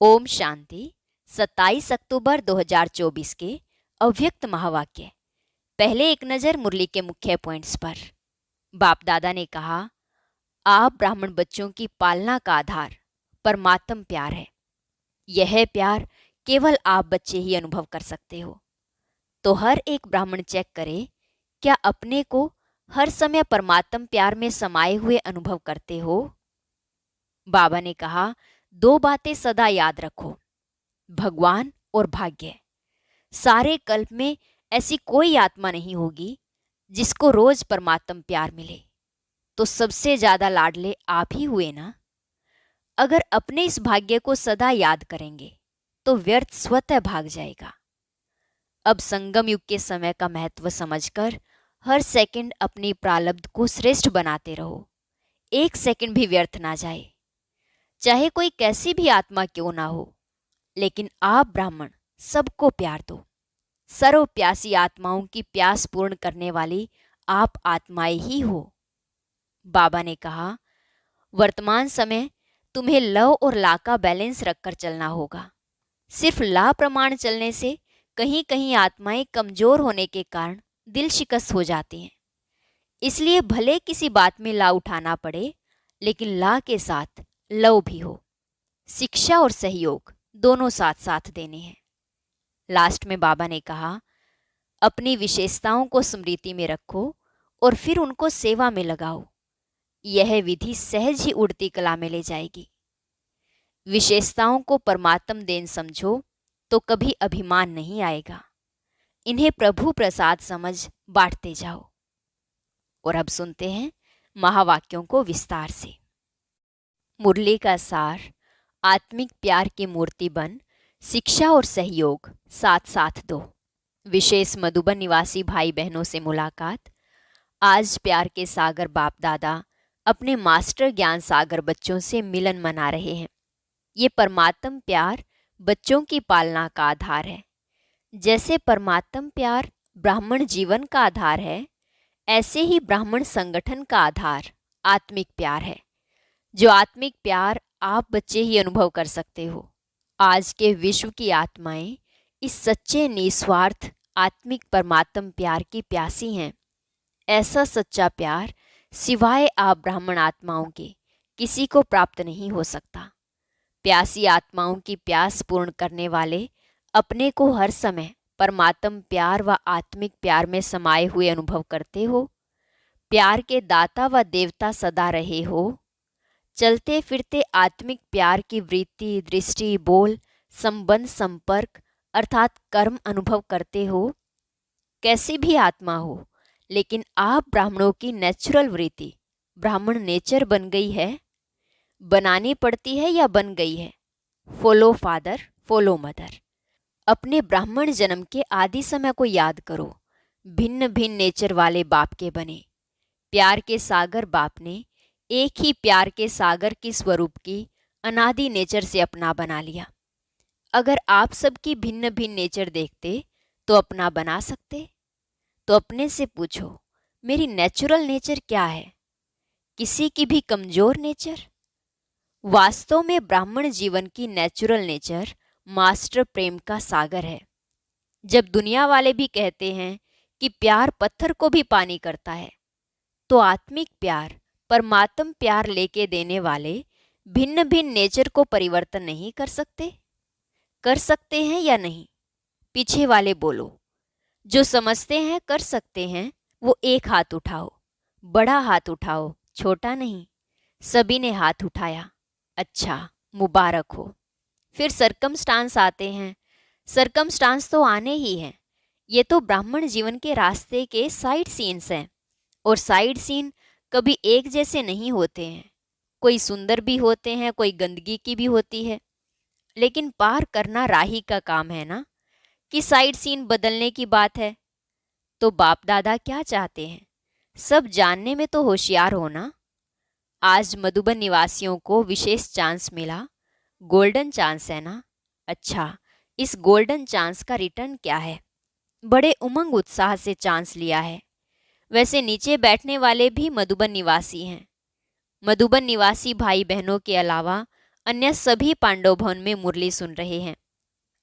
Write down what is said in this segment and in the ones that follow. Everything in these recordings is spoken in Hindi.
ओम शांति। 27 अक्टूबर 2024 के अव्यक्त महावाक्य। पहले एक नज़र मुरली के मुख्य पॉइंट्स पर। बाप दादा ने कहा, आप ब्राह्मण बच्चों की पालना का आधार परमात्म प्यार है। यह प्यार केवल आप बच्चे ही अनुभव कर सकते हो। तो हर एक ब्राह्मण चेक करे, क्या अपने को हर समय परमात्म प्यार में समाये हुए अनुभव करते हो। बाबा ने कहा, दो बातें सदा याद रखो, भगवान और भाग्य। सारे कल्प में ऐसी कोई आत्मा नहीं होगी जिसको रोज परमात्म प्यार मिले। तो सबसे ज्यादा लाडले आप ही हुए ना। अगर अपने इस भाग्य को सदा याद करेंगे तो व्यर्थ स्वतः भाग जाएगा। अब संगम युग के समय का महत्व समझकर हर सेकंड अपनी प्रारब्ध को श्रेष्ठ बनाते रहो। एक सेकंड भी व्यर्थ ना जाए, चाहे कोई कैसी भी आत्मा क्यों ना हो। लेकिन आप ब्राह्मण सबको प्यार दो। सर्व प्यासी आत्माओं की प्यास पूर्ण करने वाली आप आत्माएं ही हो। बाबा ने कहा, वर्तमान समय तुम्हें लव और ला का बैलेंस रखकर चलना होगा। सिर्फ ला प्रमाण चलने से कहीं कहीं आत्माएं कमजोर होने के कारण दिल शिकस्त हो जाती हैं। इसलिए भले किसी बात में ला उठाना पड़े, लेकिन ला के साथ लव भी हो। शिक्षा और सहयोग दोनों साथ साथ देने हैं। लास्ट में बाबा ने कहा, अपनी विशेषताओं को स्मृति में रखो और फिर उनको सेवा में लगाओ। यह विधि सहज ही उड़ती कला में ले जाएगी। विशेषताओं को परमात्म देन समझो तो कभी अभिमान नहीं आएगा। इन्हें प्रभु प्रसाद समझ बांटते जाओ। और अब सुनते हैं महावाक्यों को विस्तार से। मुरली का सार, आत्मिक प्यार की मूर्ति बन शिक्षा और सहयोग साथ साथ दो। विशेष मधुबन निवासी भाई बहनों से मुलाकात। आज प्यार के सागर बाप दादा अपने मास्टर ज्ञान सागर बच्चों से मिलन मना रहे हैं। ये परमात्म प्यार बच्चों की पालना का आधार है। जैसे परमात्म प्यार ब्राह्मण जीवन का आधार है, ऐसे ही ब्राह्मण संगठन का आधार आत्मिक प्यार है। जो आत्मिक प्यार आप बच्चे ही अनुभव कर सकते हो। आज के विश्व की आत्माएं इस सच्चे निस्वार्थ आत्मिक परमात्म प्यार की प्यासी हैं। ऐसा सच्चा प्यार सिवाय आप ब्राह्मण आत्माओं के किसी को प्राप्त नहीं हो सकता। प्यासी आत्माओं की प्यास पूर्ण करने वाले अपने को हर समय परमात्म प्यार व आत्मिक प्यार में समाये हुए अनुभव करते हो। प्यार के दाता व देवता सदा रहे हो। चलते फिरते आत्मिक प्यार की वृत्ति, दृष्टि, बोल, संबंध, संपर्क अर्थात कर्म अनुभव करते हो। कैसी भी आत्मा हो, लेकिन आप ब्राह्मणों की नेचुरल वृत्ति ब्राह्मण नेचर बन गई है, बनानी पड़ती है या बन गई है। Follow father, follow mother. अपने ब्राह्मण जन्म के आदि समय को याद करो। भिन्न भिन्न नेचर वाले बाप के बने। प्यार के सागर बाप ने एक ही प्यार के सागर की स्वरूप की अनादि नेचर से अपना बना लिया। अगर आप सबकी भिन्न भिन्न नेचर देखते तो अपना बना सकते? तो अपने से पूछो, मेरी नेचुरल नेचर क्या है? किसी की भी कमजोर नेचर? वास्तव में ब्राह्मण जीवन की नेचुरल नेचर मास्टर प्रेम का सागर है। जब दुनिया वाले भी कहते हैं कि प्यार पत्थर को भी पानी करता है, तो आत्मिक प्यार परमात्म प्यार लेके देने वाले भिन्न भिन्न नेचर को परिवर्तन नहीं कर सकते? कर सकते हैं या नहीं? पीछे वाले बोलो। जो समझते हैं कर सकते हैं वो एक हाथ उठाओ। बड़ा हाथ उठाओ, छोटा नहीं। सभी ने हाथ उठाया। अच्छा, मुबारक हो। फिर सरकमस्टांस आते हैं। सरकमस्टांस तो आने ही हैं। ये तो ब्राह्मण जीवन के रास्ते के साइड सीन्स हैं। और साइड सीन कभी एक जैसे नहीं होते हैं। कोई सुंदर भी होते हैं, कोई गंदगी की भी होती है। लेकिन पार करना राही का काम है ना, कि साइड सीन बदलने की बात है। तो बाप दादा क्या चाहते हैं? सब जानने में तो होशियार हो ना। आज मधुबन निवासियों को विशेष चांस मिला। गोल्डन चांस है ना। अच्छा, इस गोल्डन चांस का रिटर्न क्या है? बड़े उमंग उत्साह से चांस लिया है। वैसे नीचे बैठने वाले भी मधुबन निवासी हैं। मधुबन निवासी भाई बहनों के अलावा अन्य सभी पांडव भवन में मुरली सुन रहे हैं।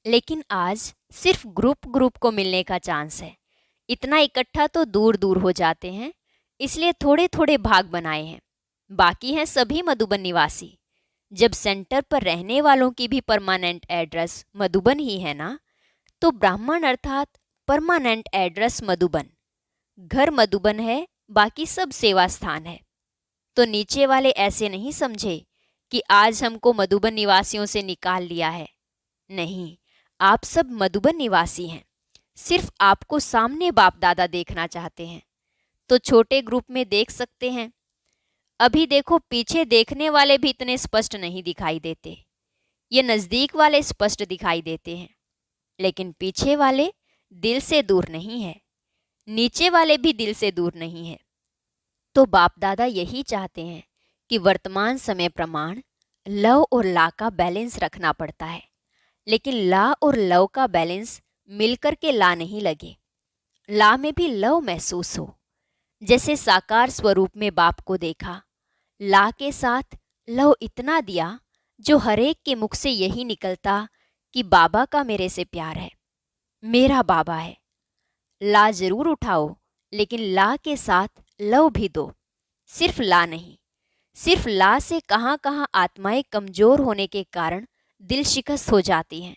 लेकिन आज सिर्फ ग्रुप ग्रुप को मिलने का चांस है। इतना इकट्ठा तो दूर दूर हो जाते हैं, इसलिए थोड़े थोड़े भाग बनाए हैं। बाकी हैं सभी मधुबन निवासी। जब सेंटर पर रहने वालों की भी परमानेंट एड्रेस मधुबन ही है ना, तो ब्राह्मण अर्थात परमानेंट एड्रेस मधुबन, घर मधुबन है, बाकी सब सेवा स्थान है। तो नीचे वाले ऐसे नहीं समझे कि आज हमको मधुबन निवासियों से निकाल लिया है। नहीं, आप सब मधुबन निवासी हैं, सिर्फ आपको सामने बाप दादा देखना चाहते हैं तो छोटे ग्रुप में देख सकते हैं। अभी देखो, पीछे देखने वाले भी इतने स्पष्ट नहीं दिखाई देते, ये नज़दीक वाले स्पष्ट दिखाई देते हैं, लेकिन पीछे वाले दिल से दूर नहीं है, नीचे वाले भी दिल से दूर नहीं है। तो बाप दादा यही चाहते हैं कि वर्तमान समय प्रमाण लव और ला का बैलेंस रखना पड़ता है, लेकिन ला और लव का बैलेंस मिलकर के ला नहीं लगे, ला में भी लव महसूस हो। जैसे साकार स्वरूप में बाप को देखा, ला के साथ लव इतना दिया जो हरेक के मुख से यही निकलता कि बाबा का मेरे से प्यार है, मेरा बाबा है। ला जरूर उठाओ, लेकिन ला के साथ लव भी दो, सिर्फ ला नहीं। सिर्फ ला से कहाँ कहाँ आत्माएं कमजोर होने के कारण दिल शिकस्त हो जाती हैं।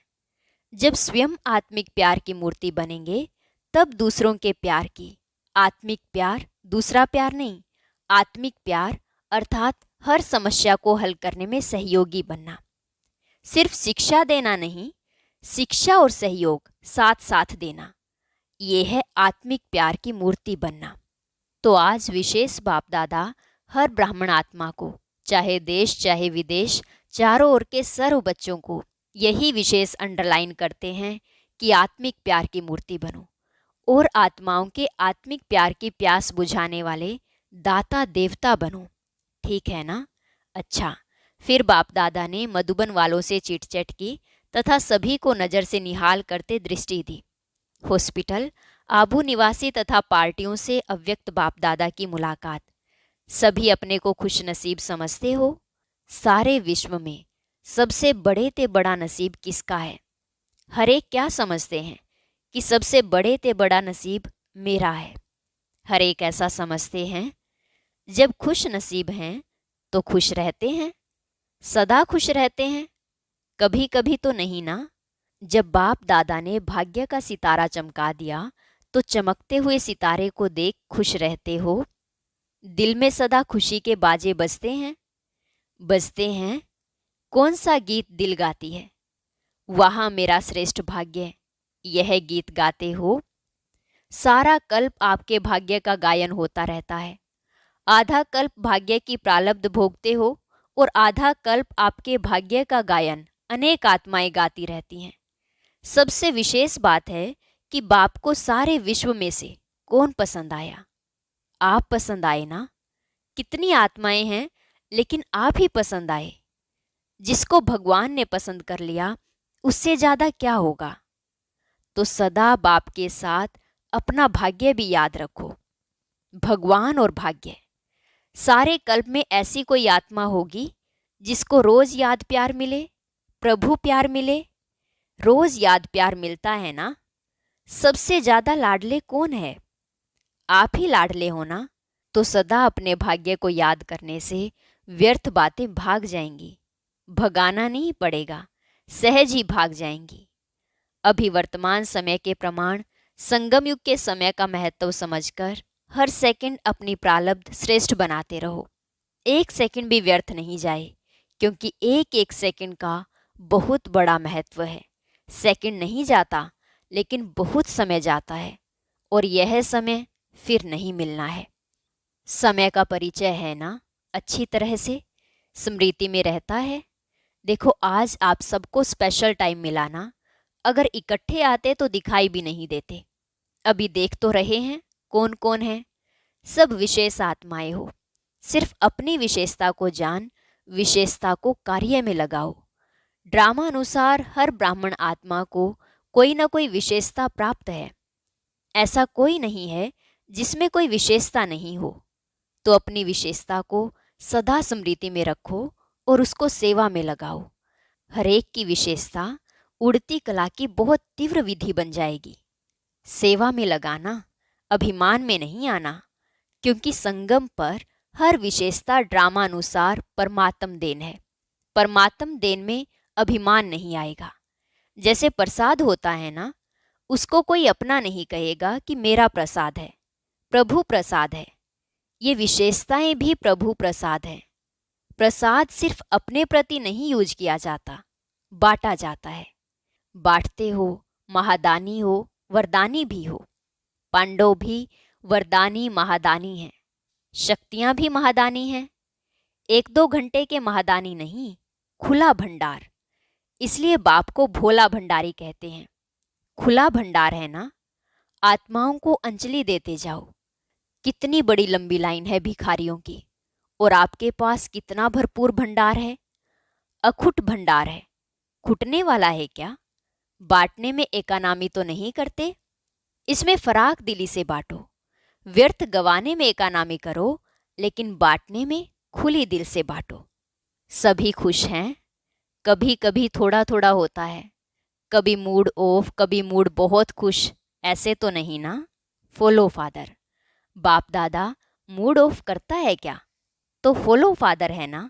जब स्वयं आत्मिक प्यार की मूर्ति बनेंगे, तब दूसरों के प्यार की, आत्मिक प्यार दूसरा प्यार नहीं, आत्मिक प्यार अर्थात हर समस्या को हल करने में सहयोगी बनना। सिर्फ शिक्षा देना नहीं, शिक्षा और सहयोग साथ साथ देना, ये है आत्मिक प्यार की मूर्ति बनना। तो आज विशेष बाप दादा हर ब्राह्मण आत्मा को, चाहे देश चाहे विदेश, चारों ओर के सर्व बच्चों को यही विशेष अंडरलाइन करते हैं कि आत्मिक प्यार की मूर्ति बनो और आत्माओं के आत्मिक प्यार की प्यास बुझाने वाले दाता देवता बनो। ठीक है ना? अच्छा, फिर बाप दादा ने मधुबन वालों से चिटचट की तथा सभी को नज़र से निहाल करते दृष्टि दी। हॉस्पिटल, आबू निवासी तथा पार्टियों से अव्यक्त बाप दादा की मुलाकात। सभी अपने को खुश नसीब समझते हो। सारे विश्व में सबसे बड़े ते बड़ा नसीब किसका है? हरेक क्या समझते हैं कि सबसे बड़े ते बड़ा नसीब मेरा है। हरेक ऐसा समझते हैं, जब खुश नसीब हैं तो खुश रहते हैं, सदा खुश रहते हैं। कभी कभी तो नहीं ना। जब बाप दादा ने भाग्य का सितारा चमका दिया, तो चमकते हुए सितारे को देख खुश रहते हो। दिल में सदा खुशी के बाजे बजते हैं। कौन सा गीत दिल गाती है? वहाँ मेरा श्रेष्ठ भाग्य, यह गीत गाते हो। सारा कल्प आपके भाग्य का गायन होता रहता है। आधा कल्प भाग्य की प्रारब्ध भोगते हो और आधा कल्प आपके भाग्य का गायन अनेक आत्माएं गाती रहती हैं। सबसे विशेष बात है कि बाप को सारे विश्व में से कौन पसंद आया? आप पसंद आए ना। कितनी आत्माएं हैं, लेकिन आप ही पसंद आए। जिसको भगवान ने पसंद कर लिया, उससे ज्यादा क्या होगा? तो सदा बाप के साथ अपना भाग्य भी याद रखो। भगवान और भाग्य, सारे कल्प में ऐसी कोई आत्मा होगी जिसको रोज याद प्यार मिले, प्रभु प्यार मिले? रोज याद प्यार मिलता है ना। सबसे ज्यादा लाडले कौन है? आप ही लाडले हो ना। तो सदा अपने भाग्य को याद करने से व्यर्थ बातें भाग जाएंगी। भगाना नहीं पड़ेगा, सहज ही भाग जाएंगी। अभी वर्तमान समय के प्रमाण संगम युग के समय का महत्व समझकर हर सेकंड अपनी प्रारब्ध श्रेष्ठ बनाते रहो। एक सेकंड भी व्यर्थ नहीं जाए, क्योंकि एक एक सेकंड का बहुत बड़ा महत्व है। सेकंड नहीं जाता, लेकिन बहुत समय जाता है, और यह समय फिर नहीं मिलना है। समय का परिचय है ना, अच्छी तरह से स्मृति में रहता है। देखो, आज आप सबको स्पेशल टाइम मिला ना। अगर इकट्ठे आते तो दिखाई भी नहीं देते। अभी देख तो रहे हैं कौन कौन है। सब विशेष आत्माएं हो। सिर्फ अपनी विशेषता को जान, विशेषता को कार्य में लगाओ। ड्रामा अनुसार हर ब्राह्मण आत्मा को कोई ना कोई विशेषता प्राप्त है। ऐसा कोई नहीं है जिसमें कोई विशेषता नहीं हो। तो अपनी विशेषता को सदा स्मृति में रखो और उसको सेवा में लगाओ। हरेक की विशेषता उड़ती कला की बहुत तीव्र विधि बन जाएगी। सेवा में लगाना, अभिमान में नहीं आना, क्योंकि संगम पर हर विशेषता ड्रामानुसार परमात्म देन है। परमात्म देन में अभिमान नहीं आएगा। जैसे प्रसाद होता है ना, उसको कोई अपना नहीं कहेगा कि मेरा प्रसाद है, प्रभु प्रसाद है। ये विशेषताएं भी प्रभु प्रसाद है। प्रसाद सिर्फ अपने प्रति नहीं यूज किया जाता, बांटा जाता है। बांटते हो, महादानी हो, वरदानी भी हो। पांडव भी वरदानी महादानी हैं, शक्तियां भी महादानी हैं। 1-2 घंटे के महादानी नहीं, खुला भंडार। इसलिए बाप को भोला भंडारी कहते हैं। खुला भंडार है ना, आत्माओं को अंजलि देते जाओ। कितनी बड़ी लंबी लाइन है भिखारियों की, और आपके पास कितना भरपूर भंडार है। अखुट भंडार है। खुटने वाला है क्या? बांटने में एकानामी तो नहीं करते। इसमें फराक दिली से बांटो। व्यर्थ गवाने में एकानामी करो, लेकिन बांटने में खुली दिल से बांटो। सभी खुश हैं। कभी कभी थोड़ा थोड़ा होता है, कभी मूड ऑफ, कभी मूड बहुत खुश, ऐसे तो नहीं ना। Follow father. बाप दादा मूड ऑफ करता है क्या? तो फॉलो फादर है ना।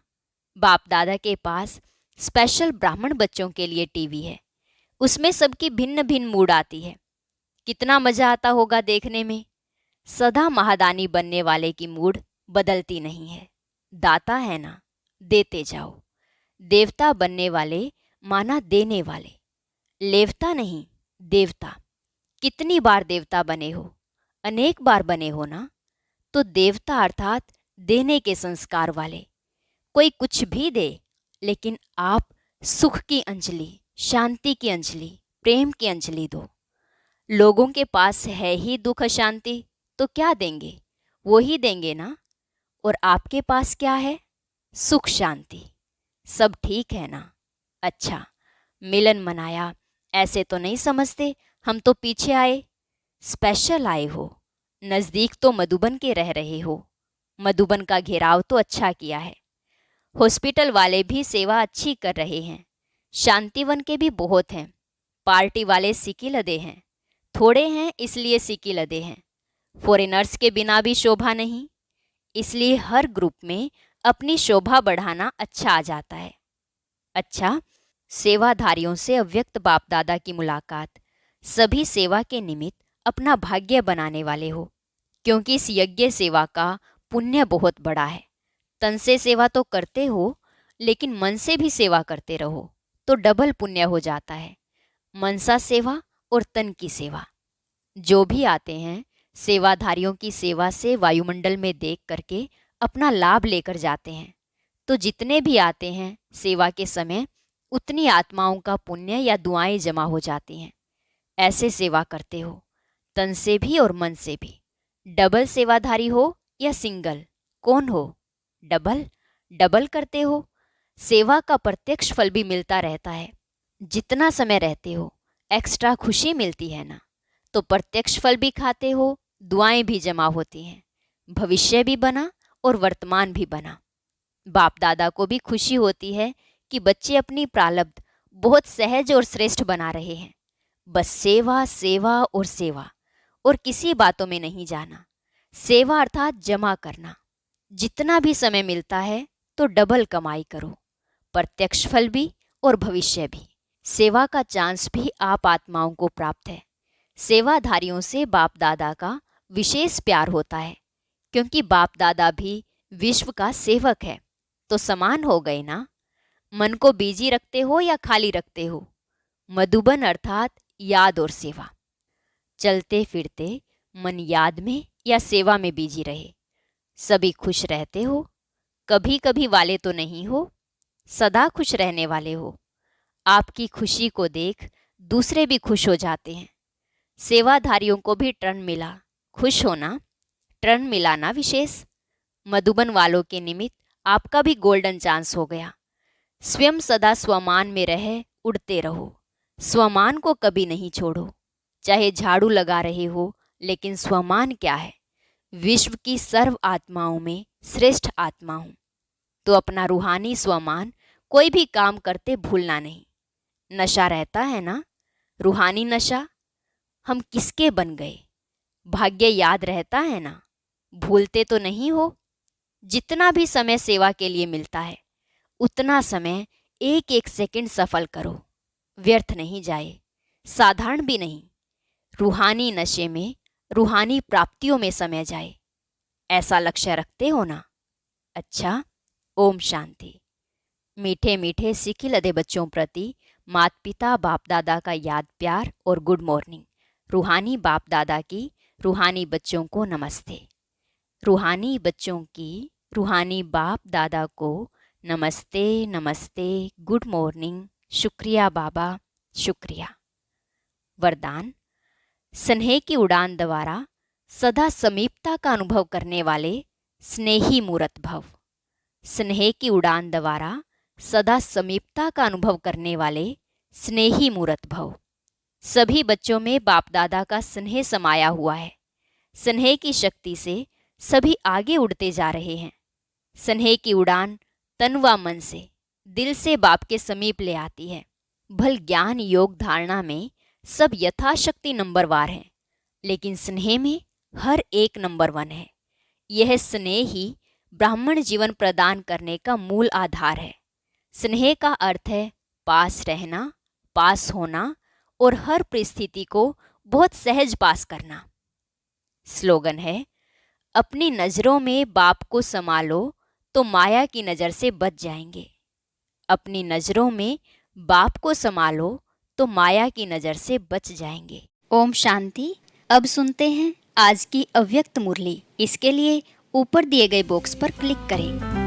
बाप दादा के पास स्पेशल ब्राह्मण बच्चों के लिए टीवी है। उसमें सबकी भिन्न भिन्न मूड आती है। कितना मजा आता होगा देखने में। सदा महादानी बनने वाले की मूड बदलती नहीं है। दाता है ना, देते जाओ। देवता बनने वाले माना देने वाले, लेवता नहीं, देवता। कितनी बार देवता बने हो? अनेक बार बने हो ना। तो देवता अर्थात देने के संस्कार वाले। कोई कुछ भी दे, लेकिन आप सुख की अंजलि, शांति की अंजलि, प्रेम की अंजलि दो। लोगों के पास है ही दुख शांति, तो क्या देंगे? वो ही देंगे ना। और आपके पास क्या है? सुख शांति। सब ठीक है ना? अच्छा, मिलन मनाया ऐसे तो नहीं समझते हम तो पीछे आए। स्पेशल आए हो। नज़दीक तो मधुबन के रह रहे हो। मधुबन का घेराव तो अच्छा किया है। हॉस्पिटल वाले भी सेवा अच्छी कर रहे हैं। शांतिवन के भी बहुत हैं। पार्टी वाले सिक्की लदे हैं। थोड़े हैं इसलिए सिक्की लदे हैं। फॉरेनर्स के बिना भी शोभा नहीं। इसलिए हर ग्रुप में अपनी शोभा बढ़ाना अच्छा आ जाता है। अच्छा, सेवाधारियों से अव्यक्त बाप दादा की मुलाकात। सभी सेवा के निमित्त अपना भाग्य बनाने वाले हो, क्योंकि इस यज्ञ सेवा का पुण्य बहुत बड़ा है। तन से सेवा तो करते हो, लेकिन मन से भी सेवा करते रहो तो डबल पुण्य हो जाता है। मनसा सेवा और तन की सेवा। जो भी आते हैं सेवाधारियों की सेवा से वायुमंडल में देख करके अपना लाभ लेकर जाते हैं। तो जितने भी आते हैं सेवा के समय, उतनी आत्माओं का पुण्य या दुआएं जमा हो जाती हैं। ऐसे सेवा करते हो, तन से भी और मन से भी। डबल सेवाधारी हो या सिंगल, कौन हो? डबल। डबल करते हो। सेवा का प्रत्यक्ष फल भी मिलता रहता है। जितना समय रहते हो एक्स्ट्रा खुशी मिलती है ना, तो प्रत्यक्ष फल भी खाते हो, दुआएं भी जमा होती हैं। भविष्य भी बना और वर्तमान भी बना। बाप दादा को भी खुशी होती है कि बच्चे अपनी प्रारब्ध बहुत सहज और श्रेष्ठ बना रहे हैं। बस सेवा, सेवा और सेवा, और किसी बातों में नहीं जाना। सेवा अर्थात जमा करना। जितना भी समय मिलता है तो डबल कमाई करो, प्रत्यक्ष फल भी और भविष्य भी। सेवा का चांस भी आप आत्माओं को प्राप्त है। सेवाधारियों से बाप दादा का विशेष प्यार होता है, क्योंकि बाप दादा भी विश्व का सेवक है। तो समान हो गए ना। मन को बिजी रखते हो या खाली रखते हो? मधुबन अर्थात याद और सेवा। चलते फिरते मन याद में या सेवा में बिजी रहे। सभी खुश रहते हो। कभी कभी वाले तो नहीं हो, सदा खुश रहने वाले हो। आपकी खुशी को देख दूसरे भी खुश हो जाते हैं। सेवाधारियों को भी टर्न मिला, खुश होना। टर्न मिलाना विशेष। मधुबन वालों के निमित्त आपका भी गोल्डन चांस हो गया। स्वयं सदा स्वमान में रहे, उड़ते रहो। स्वमान को कभी नहीं छोड़ो। चाहे झाड़ू लगा रहे हो, लेकिन स्वमान क्या है? विश्व की सर्व आत्माओं में श्रेष्ठ आत्मा हूँ। तो अपना रूहानी स्वमान कोई भी काम करते भूलना नहीं। नशा रहता है ना, रूहानी नशा। हम किसके बन गए, भाग्य याद रहता है ना, भूलते तो नहीं हो। जितना भी समय सेवा के लिए मिलता है उतना समय एक एक सेकंड सफल करो, व्यर्थ नहीं जाए, साधारण भी नहीं। रूहानी नशे में, रूहानी प्राप्तियों में समय जाए, ऐसा लक्ष्य रखते हो ना। अच्छा, ओम शांति। मीठे मीठे सीखी लदे बच्चों प्रति माता पिता बाप दादा का याद प्यार और गुड मॉर्निंग। रूहानी बाप दादा की रूहानी बच्चों को नमस्ते। रूहानी बच्चों की रूहानी बाप दादा को नमस्ते नमस्ते, गुड मॉर्निंग, शुक्रिया बाबा, शुक्रिया। वरदान। स्नेह की उड़ान द्वारा सदा समीपता का अनुभव करने वाले स्नेही मूर्त भव। स्नेह की उड़ान द्वारा सदा समीपता का अनुभव करने वाले स्नेही मूर्त भव। सभी बच्चों में बाप दादा का स्नेह समाया हुआ है। स्नेह की शक्ति से सभी आगे उड़ते जा रहे हैं। स्नेह की उड़ान तन व मन से, दिल से बाप के समीप ले आती है। भल ज्ञान योग धारणा में सब यथाशक्ति नंबरवार हैं, लेकिन स्नेह में हर एक नंबर 1 है। यह स्नेह ही ब्राह्मण जीवन प्रदान करने का मूल आधार है। स्नेह का अर्थ है पास रहना, पास होना और हर परिस्थिति को बहुत सहज पास करना। स्लोगन है, अपनी नज़रों में बाप को संभालो तो माया की नज़र से बच जाएंगे। अपनी नज़रों में बाप को संभालो तो माया की नज़र से बच जाएंगे। ओम शांति। अब सुनते हैं आज की अव्यक्त मुरली। इसके लिए ऊपर दिए गए बॉक्स पर क्लिक करें।